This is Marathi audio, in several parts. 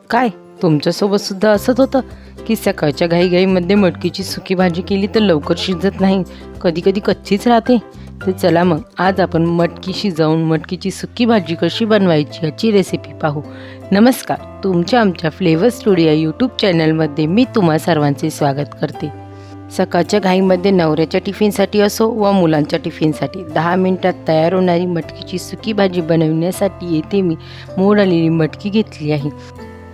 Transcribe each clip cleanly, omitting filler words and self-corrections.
काय तुमच्यासोबत सुद्धा असंच होतं की सकाळच्या घाईघाईमध्ये मटकीची सुकी भाजी केली तर लवकर शिजत नाही, कधी कधी कच्चीच राहते. तर चला मग आज आपण मटकी शिजवून मटकीची सुकी भाजी कशी बनवायची याची रेसिपी पाहू. नमस्कार, तुमच्या आमच्या फ्लेवर स्टुडिओ यूट्यूब चॅनलमध्ये मी तुम्हा सर्वांचे स्वागत करते. सकाळच्या घाईमध्ये नवऱ्याच्या टिफिनसाठी असो व मुलांच्या टिफिनसाठी 10 मिनिटात तयार होणारी मटकीची सुकी भाजी बनवण्यासाठी येथे मी मोड आलेली मटकी घेतली आहे.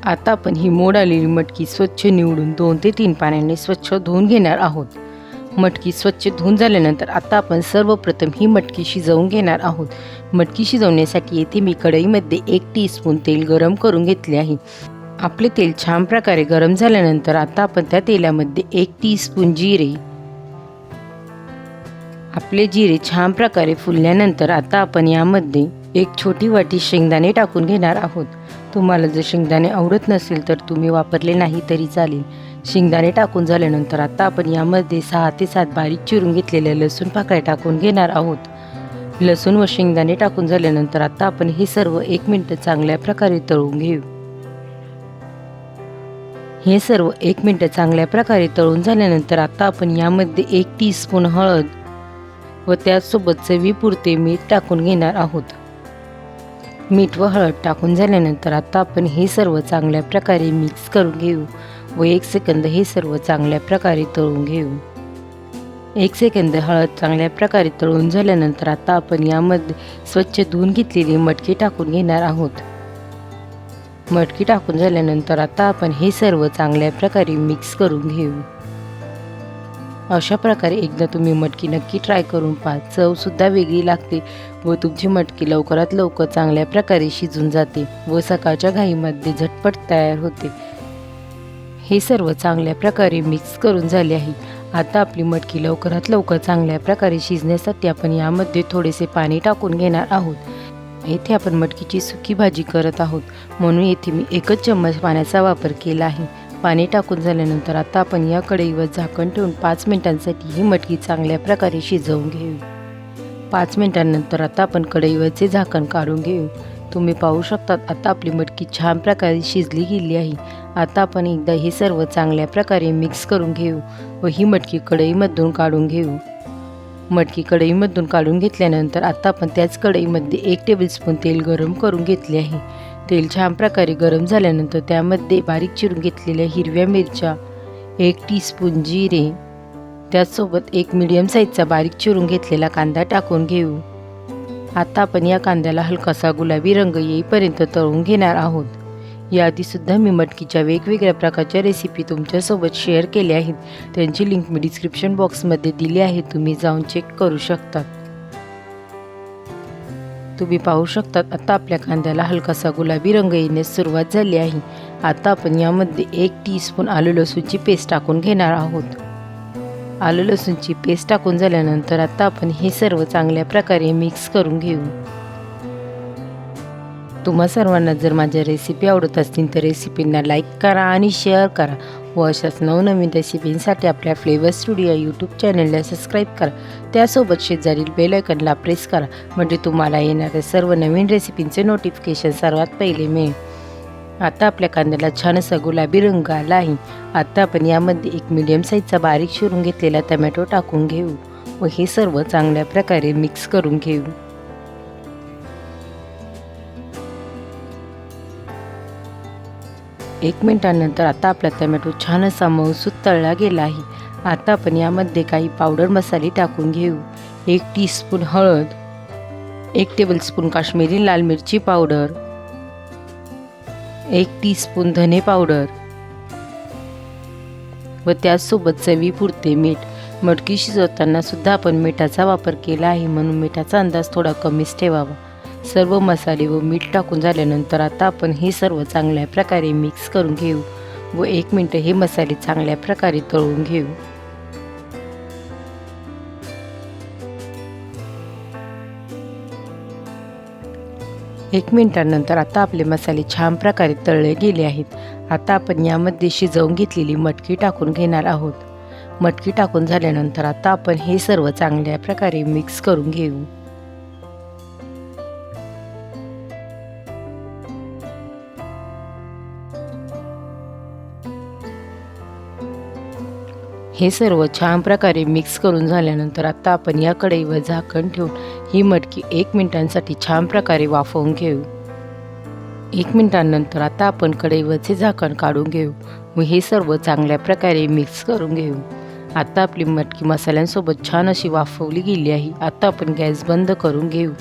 आता आपण ही मोड आलेली मटकी स्वच्छ निवडून 2 ते 3 पाण्याने स्वच्छ धुवून घेणार आहोत. मटकी स्वच्छ धुवून झाल्यानंतर आता आपण सर्वप्रथम ही मटकी शिजवून घेणार आहोत. मटकी शिजवण्यासाठी येथे मी कढईमध्ये 1 टीस्पून तेल गरम करून घेतले आहे. आपले तेल छान प्रकारे गरम झाल्यानंतर आता आपण त्या तेलामध्ये 1 टीस्पून जिरे, आपले जिरे छान प्रकारे फुलल्यानंतर आता आपण यामध्ये 1 छोटी वाटी शेंगदाणे टाकून घेणार आहोत. तुम्हाला जर शेंगदाणे आवडत नसेल तर तुम्ही वापरले नाही तरी चालेल. शेंगदाणे टाकून झाल्यानंतर आता आपण यामध्ये 6 ते 7 बारीक चिरून घेतलेल्या लसूण पाकळ्या टाकून घेणार आहोत. लसूण व शेंगदाणे टाकून झाल्यानंतर आता आपण हे सर्व 1 मिनिट चांगल्या प्रकारे तळून घेऊ. हे सर्व 1 मिनिट चांगल्या प्रकारे तळून झाल्यानंतर आता आपण यामध्ये 1 टीस्पून हळद व त्याचसोबत चवीपुरते मीठ टाकून घेणार आहोत. मीठ व हळद टाकून झाल्यानंतर आता आपण हे सर्व चांगल्या प्रकारे मिक्स करून घेऊ व 1 सेकंद हे सर्व चांगल्या प्रकारे तळून घेऊ. 1 सेकंद हळद चांगल्या प्रकारे तळून झाल्यानंतर आता आपण यामध्ये स्वच्छ धुवून घेतलेली मटकी टाकून घेणार आहोत. मटकी टाकून झाल्यानंतर आता आपण हे सर्व चांगल्या प्रकारे मिक्स करून घेऊ. अशा प्रकारे एकदा तुम्ही मटकी नक्की ट्राय करून पहा. चवसुद्धा वेगळी लागते व तुमची मटकी लवकरात लवकर चांगल्या प्रकारे शिजून जाते व सकाळच्या घाईमध्ये झटपट तयार होते. हे सर्व चांगल्या प्रकारे मिक्स करून झाले आहे. आता आपली मटकी लवकरात लवकर चांगल्या प्रकारे शिजण्यासाठी आपण यामध्ये थोडेसे पाणी टाकून घेणार आहोत. येथे आपण मटकीची सुकी भाजी करत आहोत म्हणून येथे मी 1 चम्मच पाण्याचा वापर केला आहे. पाणी टाकून झाल्यानंतर आता आपण या कढईवर झाकण ठेवून 5 मिनिटांसाठी ही मटकी चांगल्या प्रकारे शिजवून घेऊ. 5 मिनिटांनंतर आता आपण कढईवरचे झाकण काढून घेऊ. तुम्ही पाहू शकता आता आपली मटकी छान प्रकारे शिजली गेली आहे. आता आपण एकदा हे सर्व चांगल्या प्रकारे मिक्स करून घेऊ व ही मटकी कढईमधून काढून घेऊ. मटकी कढईमधून काढून घेतल्यानंतर आता आपण त्याच कढईमध्ये 1 टेबलस्पून तेल गरम करून घेतले आहे. तेल छान प्रकारे गरम झाल्यानंतर त्यामध्ये बारीक चिरून घेतलेल्या हिरव्या मिरच्या, 1 टीस्पून जिरे, त्याचसोबत 1 मीडियम साईजचा बारीक चिरून घेतलेला कांदा टाकून घेऊ. आता आपण या कांद्याला हलकासा गुलाबी रंग येईपर्यंत तळून घेणार आहोत. याआधीसुद्धा मी मटकीच्या वेगवेगळ्या प्रकारच्या रेसिपी तुमच्यासोबत शेअर केल्या आहेत. त्यांची लिंक मी डिस्क्रिप्शन बॉक्समध्ये दिली आहे, तुम्ही जाऊन चेक करू शकता. तुम्ही पाहू शकतात आता आपल्या कांद्याला हलकासा गुलाबी रंग येण्यास सुरुवात झाली आहे. आता आपण यामध्ये 1 टीस्पून आलं लसूणची पेस्ट टाकून घेणार आहोत. आलं लसूणची पेस्ट टाकून झाल्यानंतर आता आपण हे सर्व चांगल्या प्रकारे मिक्स करून घेऊ. तुम्हा सर्वांना जर माझ्या रेसिपी आवडत असतील तर रेसिपींना लाईक करा आणि शेअर करा व अशाच नवनवीन रेसिपींसाठी आपल्या फ्लेवर स्टुडिओ यूट्यूब चॅनलला सबस्क्राईब करा. त्यासोबत शेजारील बेल आयकॉनला प्रेस करा म्हणजे तुम्हाला येणाऱ्या सर्व नवीन रेसिपींचे नोटिफिकेशन सर्वात पहिले मिळेल. आता आपल्या कांद्याला छान असा गुलाबी रंग आला आहे. आता आपण यामध्ये 1 मीडियम साईजचा बारीक चिरून घेतलेला टोमॅटो टाकून घेऊ व हे सर्व चांगल्या प्रकारे मिक्स करून घेऊ. 1 मिनिटानंतर आता आपला टोमॅटो छान असा मऊसूत तळला गेला आहे. आता आपण यामध्ये काही पावडर मसाले टाकून घेऊ. 1 टीस्पून हळद, 1 टेबलस्पून काश्मीरी लाल मिरची पावडर, 1 टीस्पून धने पावडर व त्याचसोबत चवीपुरते मीठ. मटकी शिजवताना सुद्धा आपण मिठाचा वापर केला आहे म्हणून मिठाचा अंदाज थोडा कमीच ठेवावा. सर्व मसाले व मीठ टाकून झाल्यानंतर आता आपण हे सर्व चांगल्या प्रकारे मिक्स करून घेऊ व 1 मिनिट हे मसाले चांगल्या प्रकारे तळून घेऊ. एक मिनिटानंतर आता आपले मसाले छान प्रकारे तळले गेले आहेत. आता आपण यामध्ये शिजवून घेतलेली मटकी टाकून घेणार आहोत. मटकी टाकून झाल्यानंतर आता आपण हे सर्व चांगल्या प्रकारे मिक्स करून घेऊ. हे सर्व छान प्रकारे मिक्स करून झाल्यानंतर आता आपण या कढईवर झाकण ठेवून ही मटकी 1 मिनिटांसाठी छान प्रकारे वाफवून घेऊ. 1 मिनिटांनंतर आता आपण कढईवरचे झाकण काढून घेऊ व हे सर्व चांगल्या प्रकारे मिक्स करून घेऊ. आता आपली मटकी मसाल्यांसोबत छान अशी वाफवली गेली आहे. आता आपण गॅस बंद करून घेऊ.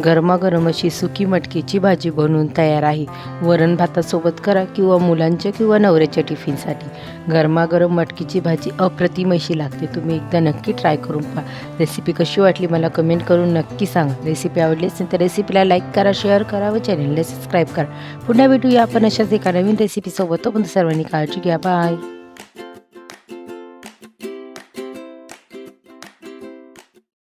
गरमागरम अशी सुकी मटकीची भाजी बनवून तयार आहे. वरण भातासोबत करा किंवा मुलांच्या किंवा नवऱ्याच्या टिफिनसाठी. गरमागरम मटकीची भाजी अप्रतिम अशी लागते. तुम्ही एकदा नक्की ट्राय करून पहा. रेसिपी कशी वाटली मला कमेंट करून नक्की सांगा. रेसिपी आवडली असेल तर रेसिपीला लाईक करा, शेअर करा व चॅनलला सबस्क्राईब करा. पुन्हा भेटूया आपण अशाच एका नवीन रेसिपीसोबत. तोपर्यंत सर्वांनी काळजी घ्या. बाय.